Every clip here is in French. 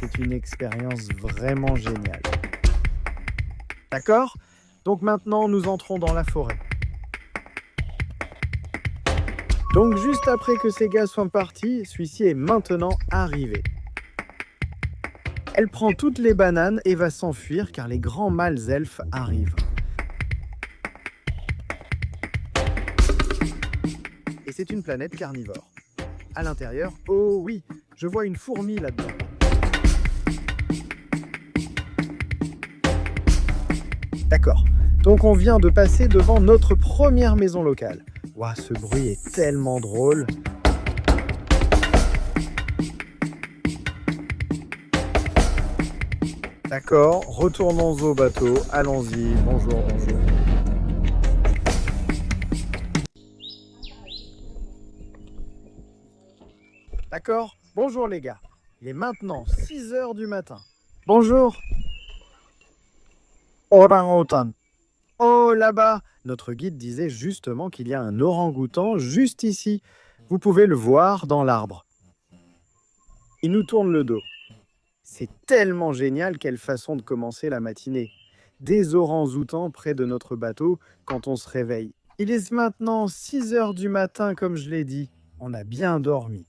c'est une expérience vraiment géniale. D'accord? Donc maintenant, nous entrons dans la forêt. Donc juste après que ces gars soient partis, celui-ci est maintenant arrivé. Elle prend toutes les bananes et va s'enfuir car les grands mâles elfes arrivent. Et c'est une planète carnivore. À l'intérieur, oh oui, je vois une fourmi là-dedans. D'accord. Donc on vient de passer devant notre première maison locale. Ouah, ce bruit est tellement drôle. D'accord, retournons au bateau. Allons-y. Bonjour, bonjour. D'accord, bonjour les gars. Il est maintenant 6 heures du matin. Bonjour. Orang-outan. Oh, là-bas, notre guide disait justement qu'il y a un orang-outan juste ici. Vous pouvez le voir dans l'arbre. Il nous tourne le dos. C'est tellement génial, quelle façon de commencer la matinée. Des orang-outans près de notre bateau quand on se réveille. Il est maintenant 6 heures du matin, comme je l'ai dit. On a bien dormi.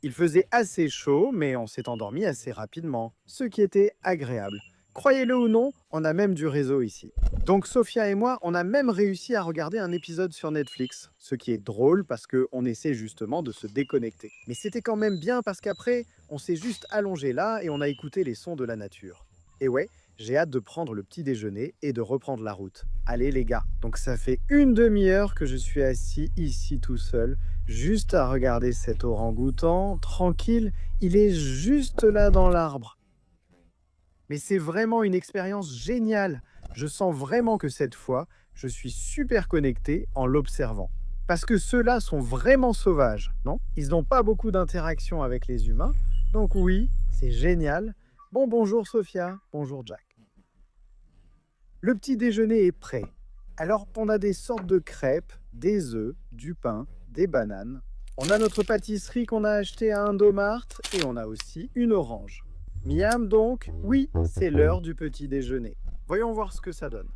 Il faisait assez chaud, mais on s'est endormi assez rapidement, ce qui était agréable. Croyez-le ou non, on a même du réseau ici. Donc Sophia et moi, on a même réussi à regarder un épisode sur Netflix, ce qui est drôle parce qu'on essaie justement de se déconnecter. Mais c'était quand même bien parce qu'après, on s'est juste allongé là et on a écouté les sons de la nature. Et ouais, j'ai hâte de prendre le petit déjeuner et de reprendre la route. Allez les gars, donc ça fait une demi-heure que je suis assis ici tout seul, juste à regarder cet orang-outan, tranquille, il est juste là dans l'arbre. Mais c'est vraiment une expérience géniale. Je sens vraiment que cette fois, je suis super connecté en l'observant. Parce que ceux-là sont vraiment sauvages, non? Ils n'ont pas beaucoup d'interaction avec les humains. Donc oui, c'est génial. Bon, bonjour Sophia, bonjour Jack. Le petit déjeuner est prêt. Alors on a des sortes de crêpes, des œufs, du pain, des bananes. On a notre pâtisserie qu'on a achetée à Indomart et on a aussi une orange. Miam donc, oui, c'est l'heure du petit déjeuner. Voyons voir ce que ça donne.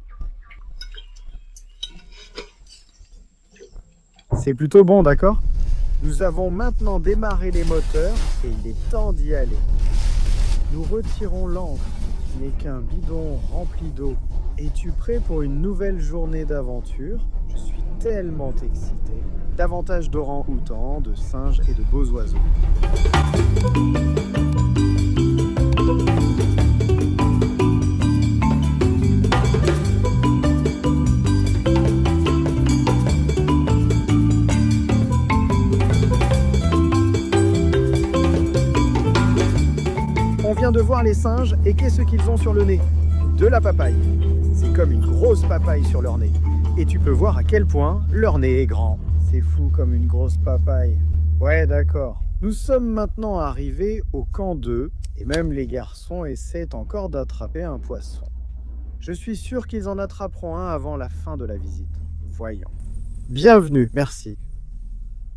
C'est plutôt bon, d'accord? Nous avons maintenant démarré les moteurs et il est temps d'y aller. Nous retirons l'ancre, qui n'est qu'un bidon rempli d'eau. Es-tu prêt pour une nouvelle journée d'aventure? Je suis tellement excité. Davantage d'orang-outans, de singes et de beaux oiseaux. On vient de voir les singes et qu'est-ce qu'ils ont sur le nez? De la papaye. C'est comme une grosse papaye sur leur nez. Et tu peux voir à quel point leur nez est grand. C'est fou comme une grosse papaye. Ouais, d'accord. Nous sommes maintenant arrivés au camp 2 et même les garçons essaient encore d'attraper un poisson. Je suis sûr qu'ils en attraperont un avant la fin de la visite. Voyons. Bienvenue, merci.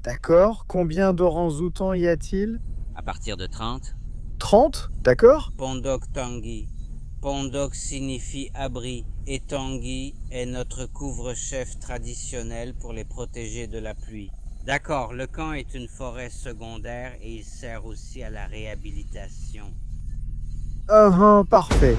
D'accord, combien d'orang-outans y a-t-il? À partir de 30. 30, d'accord? Pondok Tanguy. Pondok signifie abri et Tanguy est notre couvre-chef traditionnel pour les protéger de la pluie. D'accord, le camp est une forêt secondaire et il sert aussi à la réhabilitation. Parfait.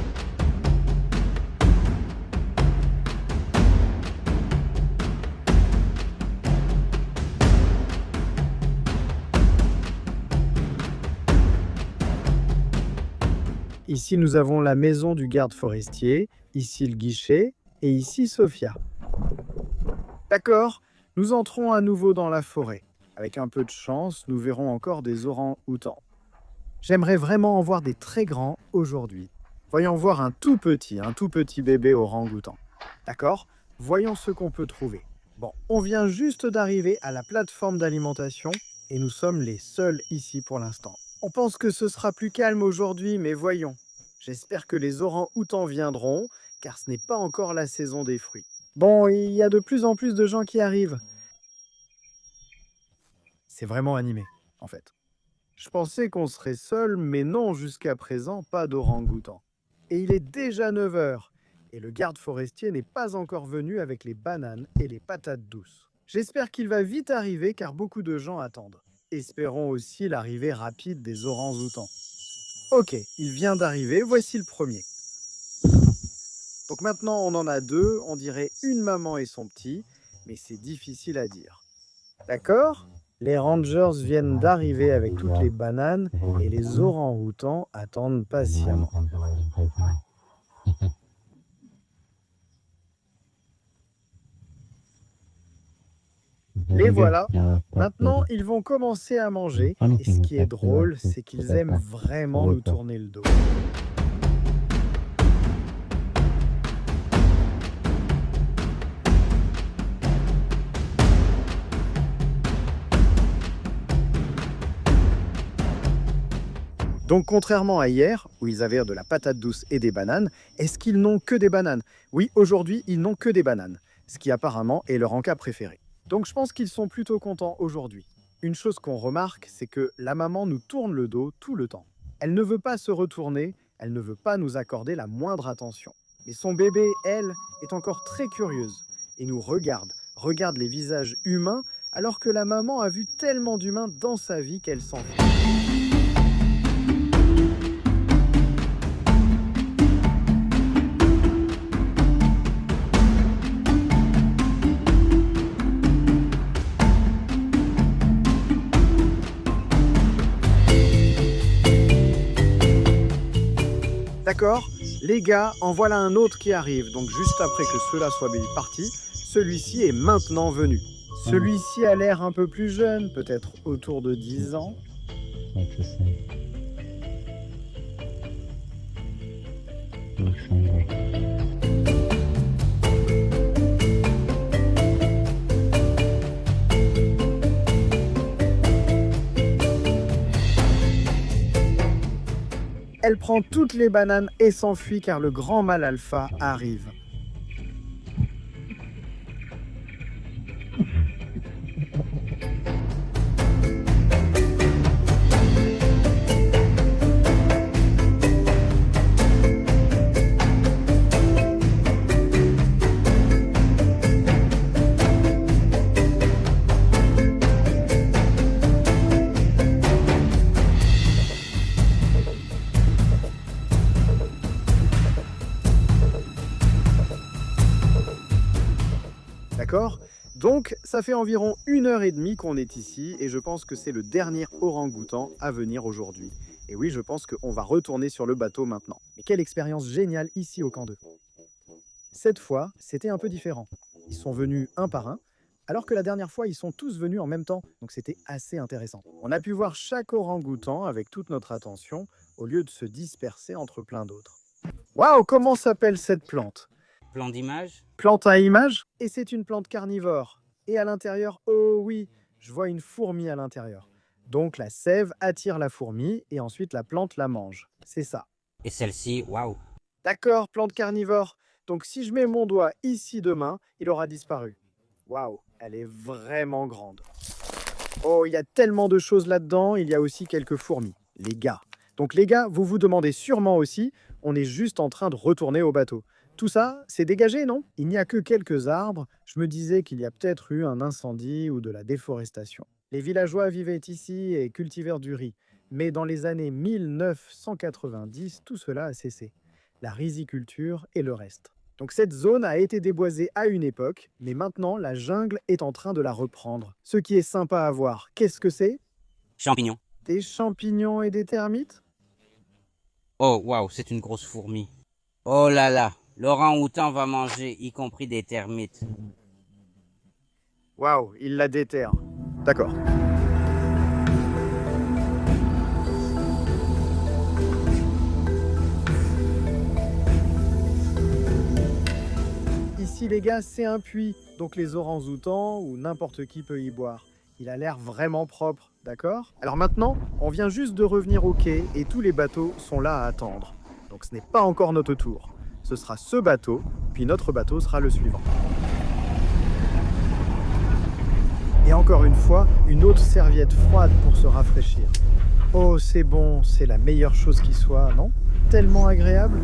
Ici, nous avons la maison du garde forestier, ici le guichet, et ici Sophia. D'accord, nous entrons à nouveau dans la forêt. Avec un peu de chance, nous verrons encore des orang-outans. J'aimerais vraiment en voir des très grands aujourd'hui. Voyons voir un tout petit bébé orang-outan. D'accord? Voyons ce qu'on peut trouver. Bon, on vient juste d'arriver à la plateforme d'alimentation et nous sommes les seuls ici pour l'instant. On pense que ce sera plus calme aujourd'hui, mais voyons. J'espère que les orang-outans viendront, car ce n'est pas encore la saison des fruits. Bon, il y a de plus en plus de gens qui arrivent. C'est vraiment animé, en fait. Je pensais qu'on serait seul, mais non, jusqu'à présent, pas d'orang-outan. Et il est déjà 9 heures, et le garde forestier n'est pas encore venu avec les bananes et les patates douces. J'espère qu'il va vite arriver car beaucoup de gens attendent. Espérons aussi l'arrivée rapide des orangs-outans. Ok, il vient d'arriver, voici le premier. Donc maintenant on en a deux, on dirait une maman et son petit, mais c'est difficile à dire. D'accord ? Les rangers viennent d'arriver avec toutes les bananes et les orangs-outans attendent patiemment. Les voilà. Maintenant, ils vont commencer à manger. Et ce qui est drôle, c'est qu'ils aiment vraiment nous tourner le dos. Donc contrairement à hier, où ils avaient de la patate douce et des bananes, est-ce qu'ils n'ont que des bananes? Oui, aujourd'hui, ils n'ont que des bananes, ce qui apparemment est leur encas préféré. Donc je pense qu'ils sont plutôt contents aujourd'hui. Une chose qu'on remarque, c'est que la maman nous tourne le dos tout le temps. Elle ne veut pas se retourner, elle ne veut pas nous accorder la moindre attention. Mais son bébé, elle, est encore très curieuse et nous regarde les visages humains alors que la maman a vu tellement d'humains dans sa vie qu'elle s'en fout. D'accord, les gars, en voilà un autre qui arrive, donc juste après que ceux-là soient partis, celui-ci est maintenant venu. Celui-ci a l'air un peu plus jeune, peut-être autour de 10 ans. Elle prend toutes les bananes et s'enfuit car le grand mâle alpha arrive. D'accord ? Donc, ça fait environ 1h30 qu'on est ici et je pense que c'est le dernier orang-outan à venir aujourd'hui. Et oui, je pense qu'on va retourner sur le bateau maintenant. Mais quelle expérience géniale ici au camp 2. Cette fois, c'était un peu différent. Ils sont venus un par un, alors que la dernière fois, ils sont tous venus en même temps. Donc c'était assez intéressant. On a pu voir chaque orang-outan avec toute notre attention, au lieu de se disperser entre plein d'autres. Waouh, comment s'appelle cette plante ? Plan d'image? Plante à image, et c'est une plante carnivore. Et à l'intérieur, oh oui, je vois une fourmi à l'intérieur. Donc la sève attire la fourmi et ensuite la plante la mange. C'est ça. Et celle-ci, waouh! D'accord, plante carnivore. Donc si je mets mon doigt ici demain, il aura disparu. Waouh, elle est vraiment grande. Oh, il y a tellement de choses là-dedans, il y a aussi quelques fourmis, les gars. Donc les gars, vous vous demandez sûrement aussi, on est juste en train de retourner au bateau. Tout ça, c'est dégagé, non? Il n'y a que quelques arbres. Je me disais qu'il y a peut-être eu un incendie ou de la déforestation. Les villageois vivaient ici et cultivèrent du riz. Mais dans les années 1990, tout cela a cessé. La riziculture et le reste. Donc cette zone a été déboisée à une époque, mais maintenant la jungle est en train de la reprendre. Ce qui est sympa à voir, qu'est-ce que c'est? Champignons. Des champignons et des termites? Oh, waouh, c'est une grosse fourmi. Oh là là, l'orang-outan va manger, y compris des termites. Waouh, il la déterre. D'accord. Ici, les gars, c'est un puits, donc les orangs-outans ou n'importe qui peut y boire. Il a l'air vraiment propre, d'accord? Alors maintenant, on vient juste de revenir au quai et tous les bateaux sont là à attendre. Donc ce n'est pas encore notre tour. Ce sera ce bateau, puis notre bateau sera le suivant. Et encore une fois, une autre serviette froide pour se rafraîchir. Oh, c'est bon, c'est la meilleure chose qui soit, non? Tellement agréable.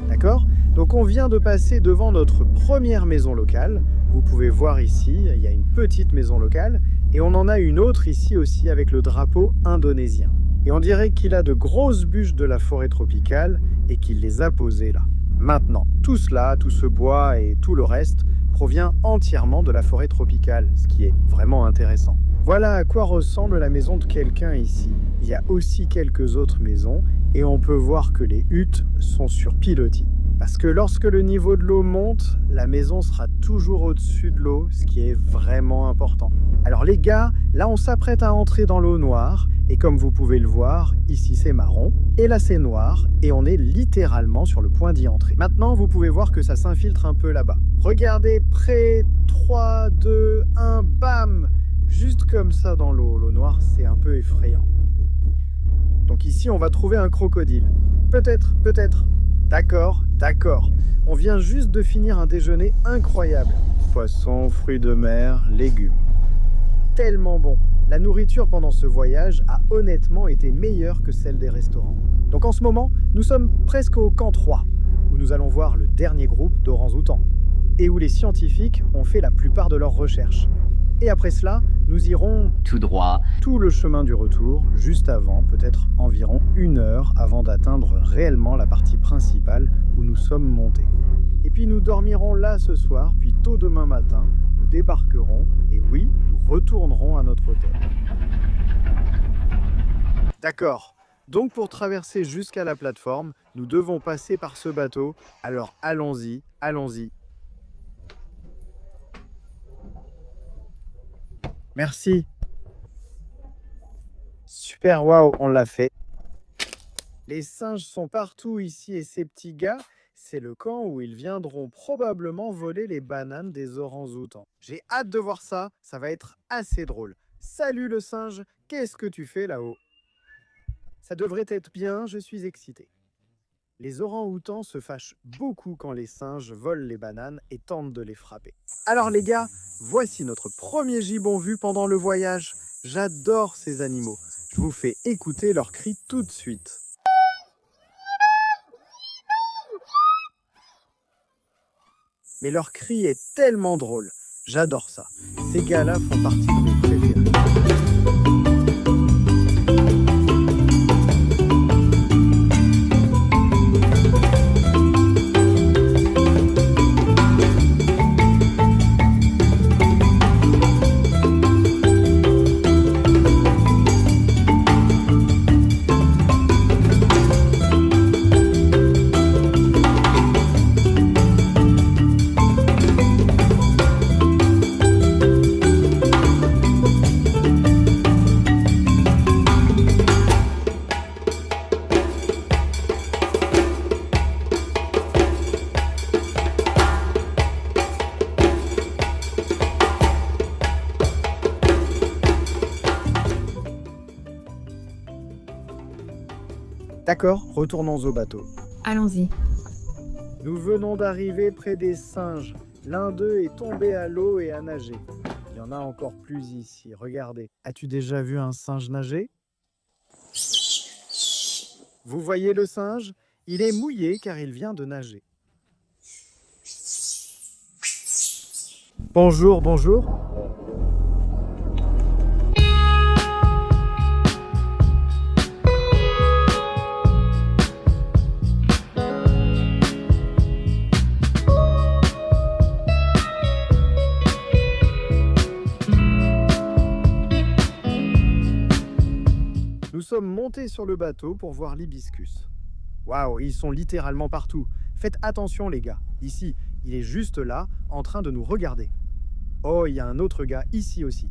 D'accord? Donc on vient de passer devant notre première maison locale. Vous pouvez voir ici, il y a une petite maison locale et on en a une autre ici aussi avec le drapeau indonésien. Et on dirait qu'il a de grosses bûches de la forêt tropicale et qu'il les a posées là. Maintenant, tout cela, tout ce bois et tout le reste provient entièrement de la forêt tropicale, ce qui est vraiment intéressant. Voilà à quoi ressemble la maison de quelqu'un ici. Il y a aussi quelques autres maisons et on peut voir que les huttes sont sur pilotis. Parce que lorsque le niveau de l'eau monte, la maison sera toujours au-dessus de l'eau, ce qui est vraiment important. Alors les gars, là on s'apprête à entrer dans l'eau noire, et comme vous pouvez le voir, ici c'est marron, et là c'est noir, et on est littéralement sur le point d'y entrer. Maintenant, vous pouvez voir que ça s'infiltre un peu là-bas. Regardez, prêt, 3, 2, 1, bam! Juste comme ça dans l'eau. L'eau noire, c'est un peu effrayant. Donc ici, on va trouver un crocodile. Peut-être. D'accord. On vient juste de finir un déjeuner incroyable. Poissons, fruits de mer, légumes. Tellement bon. La nourriture pendant ce voyage a honnêtement été meilleure que celle des restaurants. Donc en ce moment, nous sommes presque au camp 3, où nous allons voir le dernier groupe d'orang-outans, et où les scientifiques ont fait la plupart de leurs recherches. Et après cela, nous irons Tout droit. tout le chemin du retour, juste avant, peut-être environ 1 heure avant d'atteindre réellement la partie principale où nous sommes montés. Et puis nous dormirons là ce soir, puis tôt demain matin, nous débarquerons, et oui, nous retournerons à notre hôtel. D'accord. Donc pour traverser jusqu'à la plateforme, nous devons passer par ce bateau. Alors allons-y. Merci. Super, waouh, on l'a fait. Les singes sont partout ici et ces petits gars, c'est le camp où ils viendront probablement voler les bananes des orang-outans. J'ai hâte de voir ça, ça va être assez drôle. Salut le singe, qu'est-ce que tu fais là-haut? Ça devrait être bien, je suis excité. Les orang-outans se fâchent beaucoup quand les singes volent les bananes et tentent de les frapper. Alors les gars, voici notre premier gibbon vu pendant le voyage. J'adore ces animaux. Je vous fais écouter leurs cris tout de suite. Mais leur cri est tellement drôle. J'adore ça. Ces gars-là font partie de mes préférés. D'accord, retournons au bateau. Allons-y. Nous venons d'arriver près des singes. L'un d'eux est tombé à l'eau et a nagé. Il y en a encore plus ici. Regardez. As-tu déjà vu un singe nager? Vous voyez le singe? Il est mouillé car il vient de nager. Bonjour. Nous sommes montés sur le bateau pour voir l'hibiscus. Waouh, ils sont littéralement partout. Faites attention les gars. Ici, il est juste là, en train de nous regarder. Oh, il y a un autre gars ici aussi.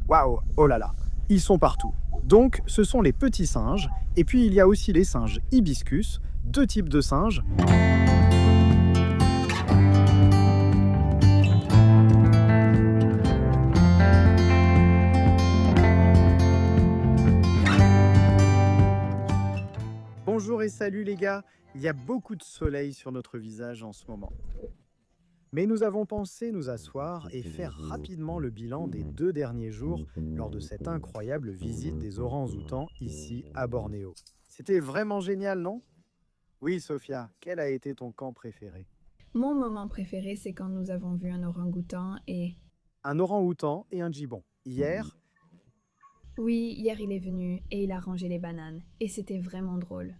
Waouh, oh là là, ils sont partout. Donc, ce sont les petits singes. Et puis, il y a aussi les singes hibiscus, 2 types de singes. et salut les gars. Il y a beaucoup de soleil sur notre visage en ce moment. Mais nous avons pensé nous asseoir et faire rapidement le bilan des 2 derniers jours lors de cette incroyable visite des orangs-outans ici à Bornéo. C'était vraiment génial, non? Oui, Sophia, quel a été ton camp préféré? Mon moment préféré, c'est quand nous avons vu un orang-outan et... Un orang-outan et un gibbon. Hier, Oui, hier il est venu et il a rangé les bananes. Et c'était vraiment drôle.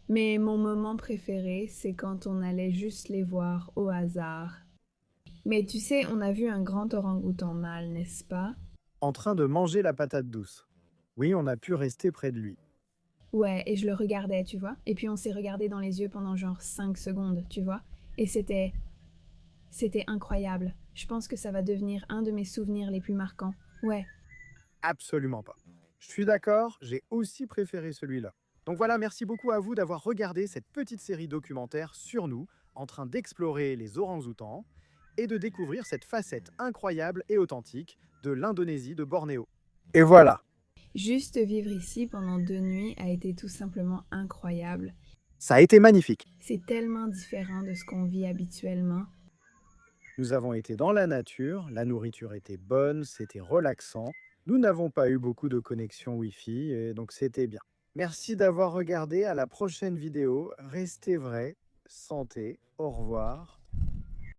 Mais mon moment préféré, c'est quand on allait juste les voir au hasard. Mais tu sais, on a vu un grand orang-outan mâle, n'est-ce pas? en train de manger la patate douce. Oui, on a pu rester près de lui. Ouais, et je le regardais, tu vois. Et puis on s'est regardé dans les yeux pendant genre 5 secondes, tu vois. Et c'était incroyable. Je pense que ça va devenir un de mes souvenirs les plus marquants. Ouais. Absolument pas. Je suis d'accord, j'ai aussi préféré celui-là. Donc voilà, merci beaucoup à vous d'avoir regardé cette petite série documentaire sur nous, en train d'explorer les orangs-outans et de découvrir cette facette incroyable et authentique de l'Indonésie de Bornéo. Et voilà, Juste vivre ici pendant 2 nuits a été tout simplement incroyable. ça a été magnifique. C'est tellement différent de ce qu'on vit habituellement. Nous avons été dans la nature, la nourriture était bonne, c'était relaxant. Nous n'avons pas eu beaucoup de connexion Wi-Fi, et donc c'était bien. Merci d'avoir regardé, à la prochaine vidéo. Restez vrais, santé, au revoir.